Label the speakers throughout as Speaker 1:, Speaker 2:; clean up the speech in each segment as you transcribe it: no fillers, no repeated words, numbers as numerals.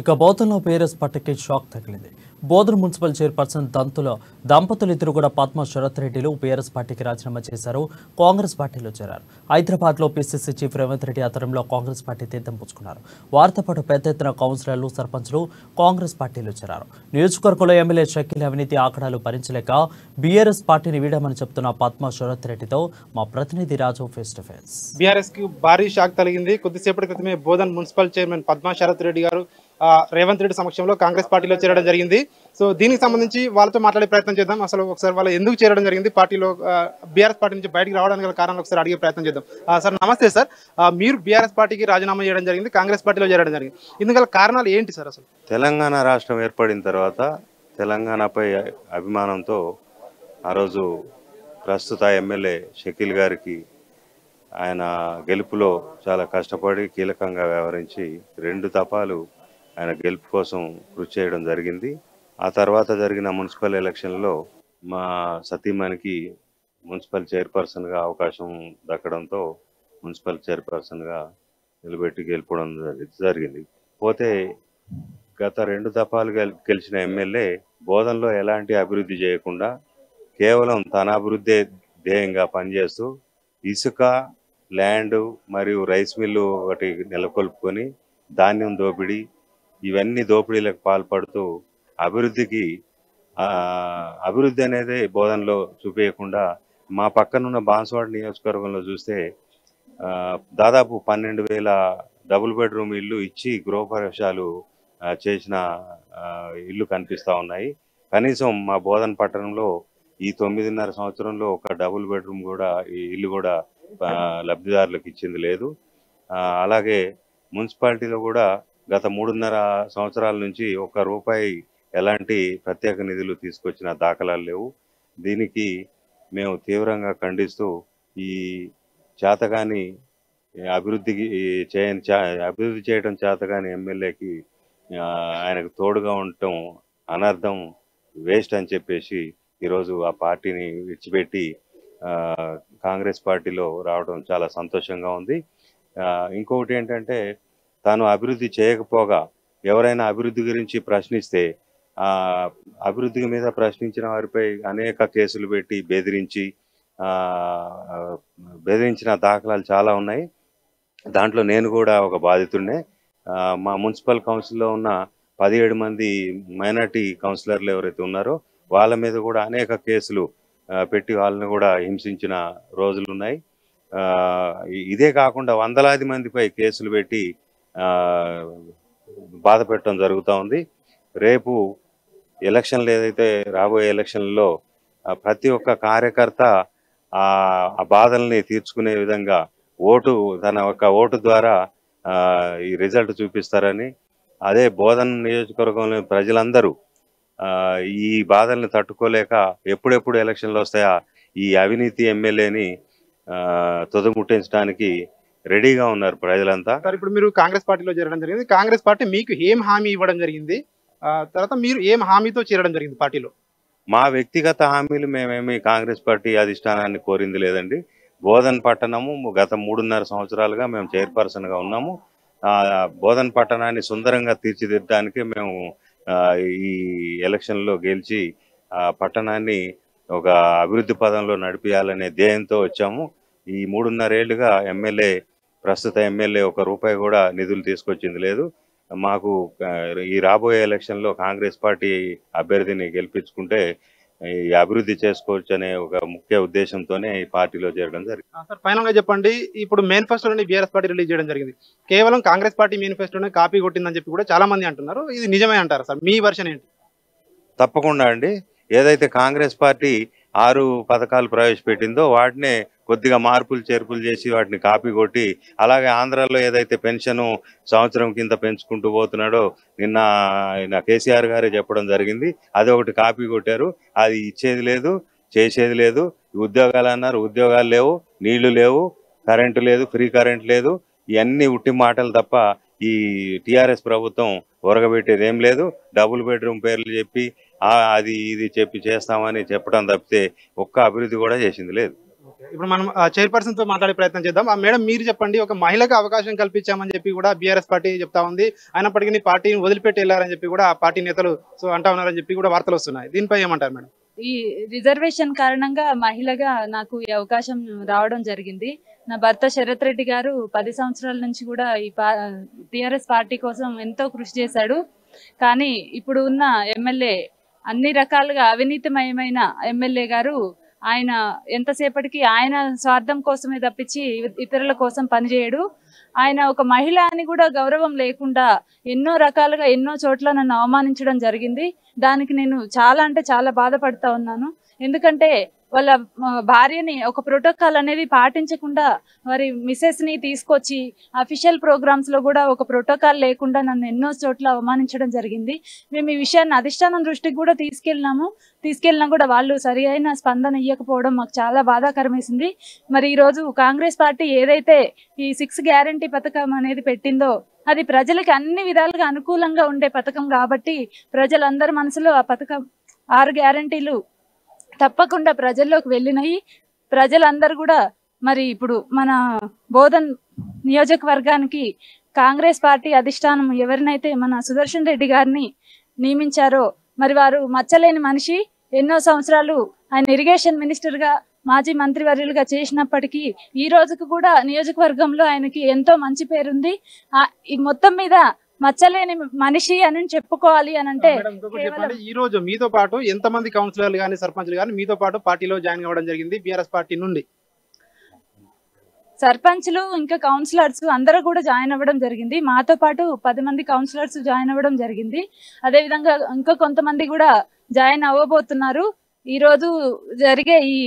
Speaker 1: ఇక బోధనలో బీఆర్ఎస్ పార్టీకి షాక్ తగిలింది. బోధన మున్సిపల్ చైర్పర్సన్ దంపతులు ఇద్దరు కూడా పద్మ శరత్ రెడ్డిలు బీఆర్ఎస్ పార్టీకి రాజీనామా చేశారు. కాంగ్రెస్ పార్టీలో చేరారు. హైదరాబాద్లో పీసీసీ చీఫ్ రేవంత్ రెడ్డి ఆధ్వర్యంలో కాంగ్రెస్ పార్టీ తీర్థం పుచ్చుకున్నారు. వారితో పాటు పెద్ద ఎత్తున కౌన్సిలర్లు, సర్పంచ్లు కాంగ్రెస్ పార్టీలో చేరారు. నియోజకవర్గంలో ఎమ్మెల్యే షకీల్ అవినీతి ఆకడాలు భరించలేక బీఆర్ఎస్ పార్టీని వీడామని చెప్తున్న పద్మ శరత్ రెడ్డితో మా ప్రతినిధి రాజు ఫేస్ టు ఫేస్.
Speaker 2: బీఆర్ఎస్ కి భారీ షాక్ తగిలింది. కొద్దిసేపటి క్రితమే బోధన్ మున్సిపల్ చైర్మన్ పద్మ శరత్ రెడ్డి గారు రేవంత్ రెడ్డి సమక్షంలో కాంగ్రెస్ పార్టీలో చేరడం జరిగింది. సో దీనికి సంబంధించి వాళ్ళతో మాట్లాడే ప్రయత్నం చేద్దాం. అసలు ఒకసారి వాళ్ళు ఎందుకు చేరడం జరిగింది, పార్టీలో బీఆర్ఎస్ పార్టీ నుంచి బయటికి రావడానికి గల కారణాలు ఒకసారి అడిగే ప్రయత్నం చేద్దాం. సార్ నమస్తే సార్, మీరు బీఆర్ఎస్ పార్టీకి రాజీనామా చేయడం జరిగింది, కాంగ్రెస్ పార్టీలో చేరడం జరిగింది. ఇందుగల కారణాలు ఏంటి సార్? అసలు
Speaker 3: తెలంగాణ రాష్ట్రం ఏర్పడిన తర్వాత తెలంగాణపై అభిమానంతో ఆ రోజు ప్రస్తుత ఎమ్మెల్యే షకీల్ గారికి ఆయన గెలుపులో చాలా కష్టపడి కీలకంగా వ్యవహరించి 2 దఫాలు ఆయన గెలుపు కోసం కృషి చేయడం జరిగింది. ఆ తర్వాత జరిగిన మున్సిపల్ ఎలక్షన్లో మా సతీమణికి మున్సిపల్ చైర్పర్సన్గా అవకాశం దక్కడంతో మున్సిపల్ చైర్పర్సన్గా నిలబెట్టి గెలుపడం జరిగింది. పోతే గత 2 దఫాలు గెలిచిన ఎమ్మెల్యే బోధనలో ఎలాంటి అభివృద్ధి చేయకుండా కేవలం తన అభివృద్ధి ధ్యేయంగా పనిచేస్తూ ఇసుక, ల్యాండ్ మరియు రైస్ మిల్లు ఒకటి నెలకొల్పుకొని ధాన్యం దోపిడీ, ఇవన్నీ దోపిడీలకు పాల్పడుతూ అభివృద్ధి అనేది బోధనలో చూపించకుండా మా పక్కనున్న బాన్సువాడ నియోజకవర్గంలో చూస్తే దాదాపు 12,000 డబుల్ బెడ్రూమ్ ఇల్లు ఇచ్చి గృహప్రవేశాలు చేసిన ఇల్లు కనిపిస్తూ ఉన్నాయి. కనీసం మా బోధన పట్టణంలో ఈ 9.5 సంవత్సరంలో ఒక డబుల్ బెడ్రూమ్ కూడా ఈ ఇల్లు కూడా లబ్ధిదారులకు ఇచ్చింది లేదు. అలాగే మున్సిపాలిటీలో కూడా గత 3.5 సంవత్సరాల నుంచి ₹1 ఎలాంటి ప్రత్యేక నిధులు తీసుకొచ్చిన దాఖలాలు లేవు. దీనికి మేము తీవ్రంగా ఖండిస్తూ ఈ చేతగాని అభివృద్ధి చేయడం చేతగాని ఎమ్మెల్యేకి ఆయనకు తోడుగా ఉండటం అనర్థం, వేస్ట్ అని చెప్పేసి ఈరోజు ఆ పార్టీని విడిచిపెట్టి కాంగ్రెస్ పార్టీలో రావడం చాలా సంతోషంగా ఉంది. ఇంకొకటి ఏంటంటే, తాను అభివృద్ధి చేయకపోగా ఎవరైనా అభివృద్ధి గురించి ప్రశ్నిస్తే అభివృద్ధి మీద ప్రశ్నించిన వారిపై అనేక కేసులు పెట్టి బెదిరించిన దాఖలాలు చాలా ఉన్నాయి. దాంట్లో నేను కూడా ఒక బాధితుడినే. మా మున్సిపల్ కౌన్సిల్లో ఉన్న 17 మంది మైనార్టీ కౌన్సిలర్లు ఎవరైతే ఉన్నారో వాళ్ళ మీద కూడా అనేక కేసులు పెట్టి వాళ్ళని కూడా హింసించిన రోజులు ఉన్నాయి. ఇదే కాకుండా వందలాది మందిపై కేసులు పెట్టి బాధ పెట్టడం జరుగుతూ ఉంది. రేపు ఎలక్షన్లు ఏదైతే రాబోయే ఎలక్షన్లలో ప్రతి ఒక్క కార్యకర్త ఆ బాధల్ని తీర్చుకునే విధంగా తన యొక్క ఓటు ద్వారా ఈ రిజల్ట్ చూపిస్తారని, అదే బోధన నియోజకవర్గంలో ప్రజలందరూ ఈ బాధల్ని తట్టుకోలేక ఎప్పుడెప్పుడు ఎలక్షన్లు వస్తాయా ఈ అవినీతి ఎమ్మెల్యేని తుదముట్టించడానికి రెడీగా ఉన్నారు ప్రజలంతా.
Speaker 2: ఇప్పుడు మీరు కాంగ్రెస్ పార్టీలో చేరడం జరిగింది. కాంగ్రెస్ పార్టీ మీకు ఏం హామీ ఇవ్వడం జరిగింది? తర్వాత మీరు ఏం హామీతో చేరడం జరిగింది పార్టీలో?
Speaker 3: మా వ్యక్తిగత హామీలు మేమేమి కాంగ్రెస్ పార్టీ అధిష్టానాన్ని కోరింది లేదండి. బోధన్ పట్టణము గత 3.5 సంవత్సరాలుగా మేము చైర్పర్సన్గా ఉన్నాము. బోధన్ పట్టణాన్ని సుందరంగా తీర్చిదిద్దడానికి మేము ఈ ఎలక్షన్లో గెలిచి పట్టణాన్ని ఒక అభివృద్ధి పదంలో నడిపించాలనే ధ్యేయంతో వచ్చాము. ఈ 3.5 ఏళ్లుగా ప్రస్తుత ఎమ్మెల్యే ₹1 కూడా నిధులు తీసుకొచ్చింది లేదు. మాకు ఈ రాబోయే ఎలక్షన్లో కాంగ్రెస్ పార్టీ అభ్యర్థిని గెలిపించుకుంటే ఈ అభివృద్ధి చేసుకోవచ్చు అనే ఒక ముఖ్య ఉద్దేశంతోనే ఈ పార్టీలో చేరడం జరిగింది.
Speaker 2: సార్ ఫైనల్ గా చెప్పండి, ఇప్పుడు మేనిఫెస్టోని బీఆర్ఎస్ పార్టీ రిలీజ్ చేయడం జరిగింది. కేవలం కాంగ్రెస్ పార్టీ మేనిఫెస్టోని కాపీ కొట్టిందని చెప్పి కూడా చాలా మంది అంటున్నారు. ఇది నిజమే అంటారా సార్? మీ వర్షన్ ఏంటి?
Speaker 3: తప్పకుండా అండి. ఏదైతే కాంగ్రెస్ పార్టీ 6 పథకాలు ప్రవేశపెట్టిందో వాటినే కొద్దిగా మార్పులు చేర్పులు చేసి వాటిని కాపీ కొట్టి, అలాగే ఆంధ్రాలో ఏదైతే పెన్షన్ సంవత్సరం కింద పెంచుకుంటూ పోతున్నాడో నిన్న కేసీఆర్ గారే చెప్పడం జరిగింది. అది ఒకటి కాపీ కొట్టారు. అది ఇచ్చేది లేదు, చేసేది లేదు. ఉద్యోగాలు అన్నారు, ఉద్యోగాలు లేవు, నీళ్లు లేవు, కరెంటు లేదు, ఫ్రీ కరెంట్ లేదు. ఇవన్నీ ఉట్టి మాటలు తప్ప ఈ టీఆర్ఎస్ ప్రభుత్వం ఒరగబెట్టేది ఏం లేదు. డబుల్ బెడ్రూమ్ పేర్లు చెప్పి అది ఇది చెప్పి చేస్తామని చెప్పడం తప్పితే ఒక్క అభివృద్ధి కూడా చేసింది లేదు.
Speaker 2: ఇప్పుడు మనం చైర్పర్సన్ తో మాట్లాడే ప్రయత్నం చేద్దాం. మేడం మీరు చెప్పండి, ఒక మహిళకు అవకాశం కల్పించామని చెప్పి కూడా బీఆర్ఎస్ పార్టీ చెప్తా ఉంది. అయినప్పటికీ పార్టీని వదిలిపెట్టి వెళ్ళారని చెప్పి కూడా ఆ పార్టీ నేతలు అంటా ఉన్నారని చెప్పి కూడా వార్తలు వస్తున్నాయి. దీనిపై ఏమంటారు మేడం?
Speaker 4: ఈ రిజర్వేషన్ కారణంగా మహిళగా నాకు ఈ అవకాశం రావడం జరిగింది. నా భర్త శరత్ రెడ్డి గారు 10 సంవత్సరాల నుంచి కూడా ఈ టిఆర్ఎస్ పార్టీ కోసం ఎంతో కృషి చేశాడు. కానీ ఇప్పుడు ఉన్న ఎమ్మెల్యే అన్ని రకాలుగా అవినీతిమయమైన ఎమ్మెల్యే గారు ఆయన ఎంతసేపటికి ఆయన స్వార్థం కోసమే తప్పించి ఇతరుల కోసం పనిచేయడు. ఆయన ఒక మహిళ అని కూడా గౌరవం లేకుండా ఎన్నో రకాలుగా ఎన్నో చోట్ల నన్ను అవమానించడం జరిగింది. దానికి నేను చాలా అంటే చాలా బాధపడతా ఉన్నాను. ఎందుకంటే వాళ్ళ భార్యని ఒక ప్రోటోకాల్ అనేది పాటించకుండా వారి మిసెస్ ని తీసుకొచ్చి అఫీషియల్ ప్రోగ్రామ్స్ లో కూడా ఒక ప్రోటోకాల్ లేకుండా నన్ను ఎన్నో చోట్ల అవమానించడం జరిగింది. మేము ఈ విషయాన్ని అధిష్టానం దృష్టికి కూడా తీసుకెళ్ళినా కూడా వాళ్ళు సరి అయిన స్పందన ఇవ్వకపోవడం మాకు చాలా బాధాకరమేసింది. మరి ఈ రోజు కాంగ్రెస్ పార్టీ ఏదైతే ఈ 6 గ్యారంటీ పథకం అనేది పెట్టిందో అది ప్రజలకి అన్ని విధాలుగా అనుకూలంగా ఉండే పథకం కాబట్టి ప్రజలందరి మనసులో ఆ పథకం 6 గ్యారంటీలు తప్పకుండా ప్రజల్లోకి వెళ్ళినాయి. ప్రజలందరూ కూడా మరి ఇప్పుడు మన బోధన్ నియోజకవర్గానికి కాంగ్రెస్ పార్టీ అధిష్టానం ఎవరినైతే మన సుదర్శన్ రెడ్డి గారిని నియమించారో మరి వారు మచ్చలేని మనిషి. ఎన్నో సంవత్సరాలు ఆయన ఇరిగేషన్ మినిస్టర్ గా మాజీ మంత్రివర్యులుగా చేసినప్పటికీ ఈ రోజుకు కూడా నియోజకవర్గంలో ఆయనకి ఎంతో మంచి పేరుంది. ఈ మొత్తం మీద మచ్చలేని మనిషి అని చెప్పుకోవాలి అని అంటే
Speaker 2: ఈ రోజు మీతో పాటు ఎంతమంది కౌన్సిలర్లు కానీ సర్పంచ్లు కానీ మీతో పాటు పార్టీలో జాయిన్ అవ్వడం జరిగింది బీఆర్ఎస్ పార్టీ నుండి?
Speaker 4: సర్పంచ్లు ఇంకా కౌన్సిలర్స్ అందరూ కూడా జాయిన్ అవ్వడం జరిగింది. మాతో పాటు 10 మంది కౌన్సిలర్స్ జాయిన్ అవ్వడం జరిగింది. అదేవిధంగా ఇంకా కొంతమంది కూడా జాయిన్ అవ్వబోతున్నారు. ఈ రోజు జరిగే ఈ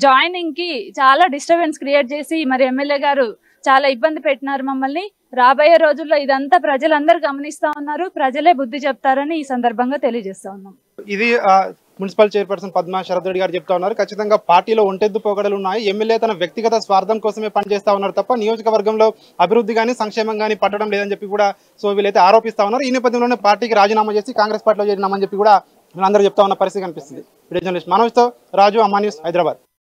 Speaker 4: జాయినింగ్ కి చాలా డిస్టర్బెన్స్ క్రియేట్ చేసి మరి ఎమ్మెల్యే గారు చాలా ఇబ్బంది పెట్టినారు మమ్మల్ని. రాబోయే రోజుల్లో ఇదంతా ప్రజలందరూ గమనిస్తా ఉన్నారు. ప్రజలే బుద్ధి చెప్తారని ఈ సందర్భంగా తెలియజేస్తా ఉన్నాం.
Speaker 2: ఇది మున్సిపల్ చైర్పర్సన్ పద్మా శరత్ రెడ్డి గారు చెప్తా ఉన్నారు. ఖచ్చితంగా పార్టీలో ఒంటెద్దు పోగడలు ఉన్నాయి. ఎమ్మెల్యే తన వ్యక్తిగత స్వార్థం కోసమే పనిచేస్తా ఉన్నారు తప్ప నియోజకవర్గంలో అభివృద్ధి కానీ సంక్షేమం కానీ పట్టడం లేదని చెప్పి కూడా వీళ్ళైతే ఆరోపిస్తా ఉన్నారు. ఈ నేపథ్యంలోనే పార్టీకి రాజీనామా చేసి కాంగ్రెస్ పార్టీలో చేరినామని చెప్పి కూడా అందరూ చెప్తా ఉన్న పరిస్థితి కనిపిస్తుంది. మనోజ్తో రాజు, అమ్మా న్యూస్, హైదరాబాద్.